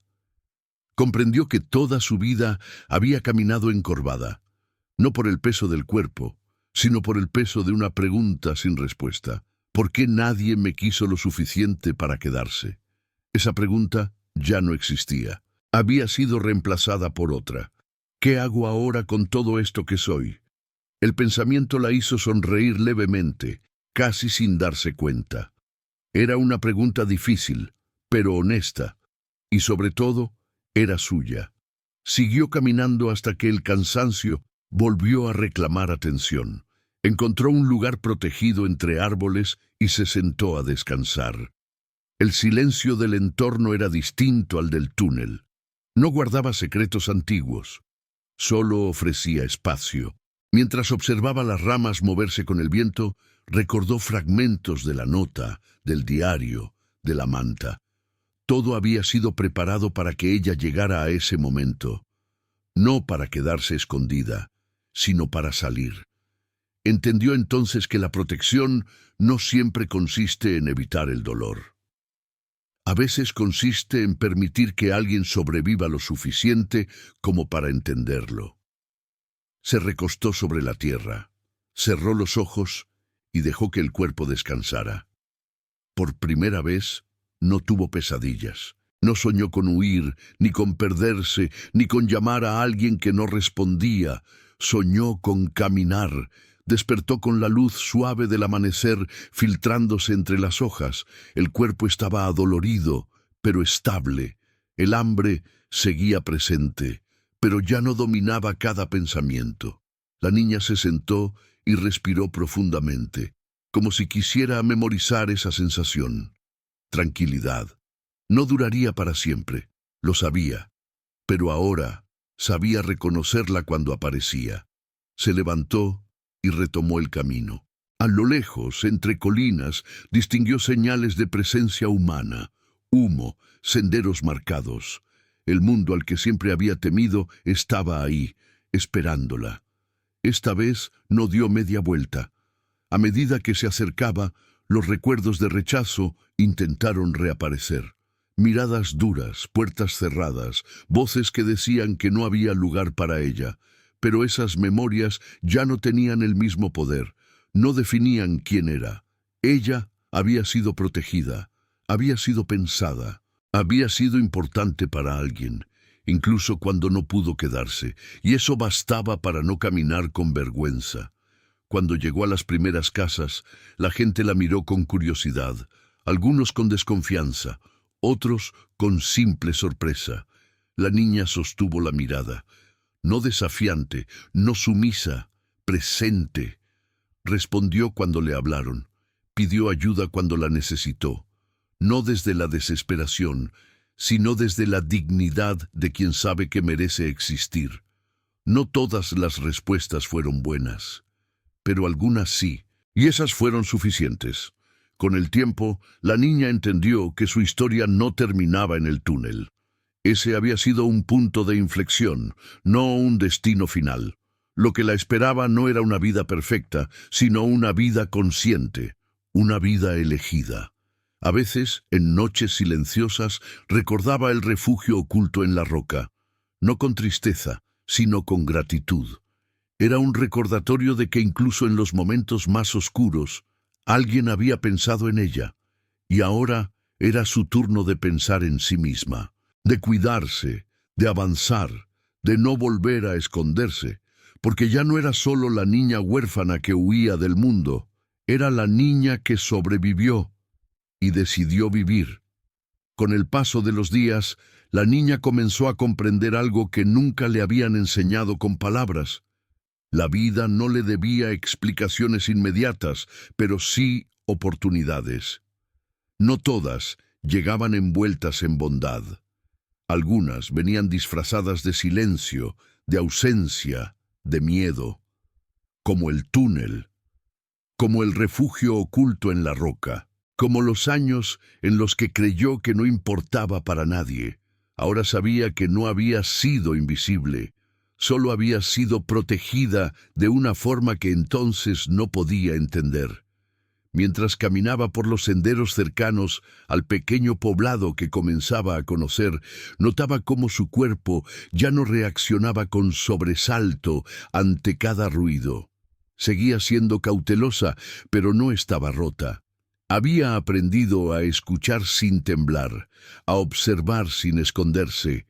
Comprendió que toda su vida había caminado encorvada, no por el peso del cuerpo, sino por el peso de una pregunta sin respuesta. ¿Por qué nadie me quiso lo suficiente para quedarse? Esa pregunta ya no existía. Había sido reemplazada por otra. ¿Qué hago ahora con todo esto que soy? El pensamiento la hizo sonreír levemente, casi sin darse cuenta. Era una pregunta difícil, pero honesta, y sobre todo, era suya. Siguió caminando hasta que el cansancio volvió a reclamar atención. Encontró un lugar protegido entre árboles y se sentó a descansar. El silencio del entorno era distinto al del túnel. No guardaba secretos antiguos, solo ofrecía espacio. Mientras observaba las ramas moverse con el viento, recordó fragmentos de la nota, del diario, de la manta. Todo había sido preparado para que ella llegara a ese momento, no para quedarse escondida, sino para salir. Entendió entonces que la protección no siempre consiste en evitar el dolor. A veces consiste en permitir que alguien sobreviva lo suficiente como para entenderlo. Se recostó sobre la tierra, cerró los ojos y dejó que el cuerpo descansara. Por primera vez, no tuvo pesadillas. No soñó con huir, ni con perderse, ni con llamar a alguien que no respondía. Soñó con caminar. Despertó con la luz suave del amanecer filtrándose entre las hojas. El cuerpo estaba adolorido, pero estable. El hambre seguía presente, pero ya no dominaba cada pensamiento. La niña se sentó y respiró profundamente, como si quisiera memorizar esa sensación. Tranquilidad. No duraría para siempre, lo sabía, pero ahora sabía reconocerla cuando aparecía. Se levantó y retomó el camino. A lo lejos, entre colinas, distinguió señales de presencia humana, humo, senderos marcados. El mundo al que siempre había temido estaba ahí, esperándola. Esta vez no dio media vuelta. A medida que se acercaba, los recuerdos de rechazo intentaron reaparecer. Miradas duras, puertas cerradas, voces que decían que no había lugar para ella. Pero esas memorias ya no tenían el mismo poder. no definían quién era. Ella había sido protegida, había sido pensada, había sido importante para alguien, incluso cuando no pudo quedarse, y eso bastaba para no caminar con vergüenza. Cuando llegó a las primeras casas, la gente la miró con curiosidad, algunos con desconfianza, otros con simple sorpresa. La niña sostuvo la mirada, no desafiante, no sumisa, presente. Respondió cuando le hablaron, pidió ayuda cuando la necesitó, no desde la desesperación, sino desde la dignidad de quien sabe que merece existir. No todas las respuestas fueron buenas, pero algunas sí, y esas fueron suficientes. Con el tiempo, la niña entendió que su historia no terminaba en el túnel. Ese había sido un punto de inflexión, no un destino final. Lo que la esperaba no era una vida perfecta, sino una vida consciente, una vida elegida. A veces, en noches silenciosas, recordaba el refugio oculto en la roca, no con tristeza, sino con gratitud. Era un recordatorio de que incluso en los momentos más oscuros, alguien había pensado en ella, y ahora era su turno de pensar en sí misma, de cuidarse, de avanzar, de no volver a esconderse, porque ya no era solo la niña huérfana que huía del mundo, era la niña que sobrevivió y decidió vivir. Con el paso de los días, la niña comenzó a comprender algo que nunca le habían enseñado con palabras. La vida no le debía explicaciones inmediatas, pero sí oportunidades. No todas llegaban envueltas en bondad. Algunas venían disfrazadas de silencio, de ausencia, de miedo, como el túnel, como el refugio oculto en la roca, como los años en los que creyó que no importaba para nadie. Ahora sabía que no había sido invisible, solo había sido protegida de una forma que entonces no podía entender. Mientras caminaba por los senderos cercanos al pequeño poblado que comenzaba a conocer, notaba cómo su cuerpo ya no reaccionaba con sobresalto ante cada ruido. Seguía siendo cautelosa, pero no estaba rota. Había aprendido a escuchar sin temblar, a observar sin esconderse.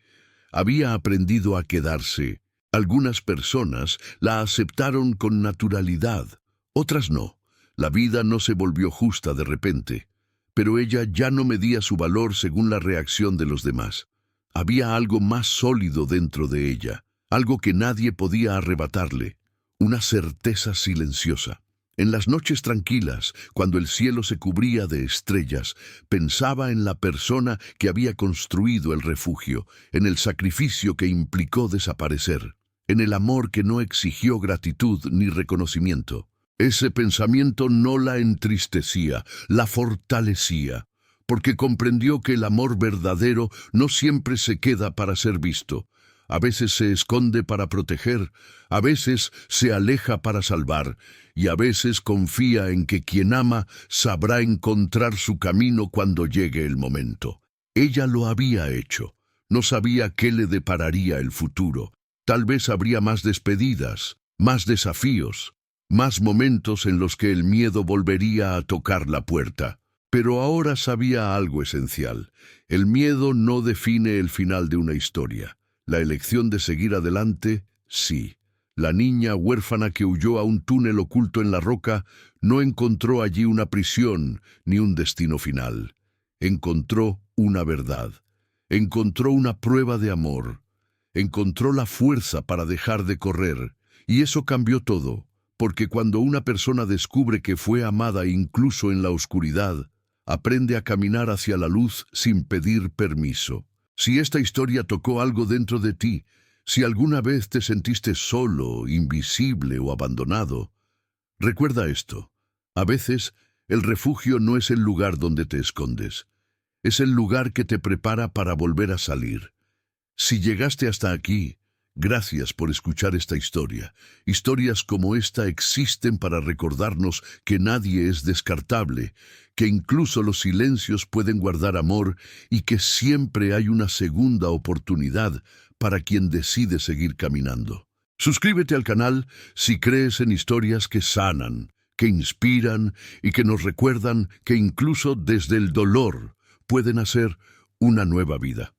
Había aprendido a quedarse. Algunas personas la aceptaron con naturalidad, otras no. La vida no se volvió justa de repente, pero ella ya no medía su valor según la reacción de los demás. Había algo más sólido dentro de ella, algo que nadie podía arrebatarle, una certeza silenciosa. En las noches tranquilas, cuando el cielo se cubría de estrellas, pensaba en la persona que había construido el refugio, en el sacrificio que implicó desaparecer, en el amor que no exigió gratitud ni reconocimiento. Ese pensamiento no la entristecía, la fortalecía, porque comprendió que el amor verdadero no siempre se queda para ser visto. A veces se esconde para proteger, a veces se aleja para salvar, y a veces confía en que quien ama sabrá encontrar su camino cuando llegue el momento. Ella lo había hecho. No sabía qué le depararía el futuro. Tal vez habría más despedidas, más desafíos, más momentos en los que el miedo volvería a tocar la puerta. Pero ahora sabía algo esencial. El miedo no define el final de una historia. La elección de seguir adelante, sí. La niña huérfana que huyó a un túnel oculto en la roca no encontró allí una prisión ni un destino final. Encontró una verdad. Encontró una prueba de amor. Encontró la fuerza para dejar de correr. Y eso cambió todo. Porque cuando una persona descubre que fue amada incluso en la oscuridad, aprende a caminar hacia la luz sin pedir permiso. Si esta historia tocó algo dentro de ti, si alguna vez te sentiste solo, invisible o abandonado, recuerda esto. A veces, el refugio no es el lugar donde te escondes. Es el lugar que te prepara para volver a salir. Si llegaste hasta aquí, gracias por escuchar esta historia. Historias como esta existen para recordarnos que nadie es descartable, que incluso los silencios pueden guardar amor y que siempre hay una segunda oportunidad para quien decide seguir caminando. Suscríbete al canal si crees en historias que sanan, que inspiran y que nos recuerdan que incluso desde el dolor puede nacer una nueva vida.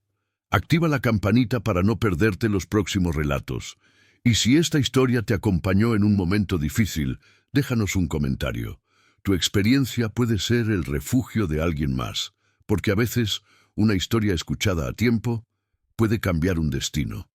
Activa la campanita para no perderte los próximos relatos. Y si esta historia te acompañó en un momento difícil, déjanos un comentario. Tu experiencia puede ser el refugio de alguien más, porque a veces una historia escuchada a tiempo puede cambiar un destino.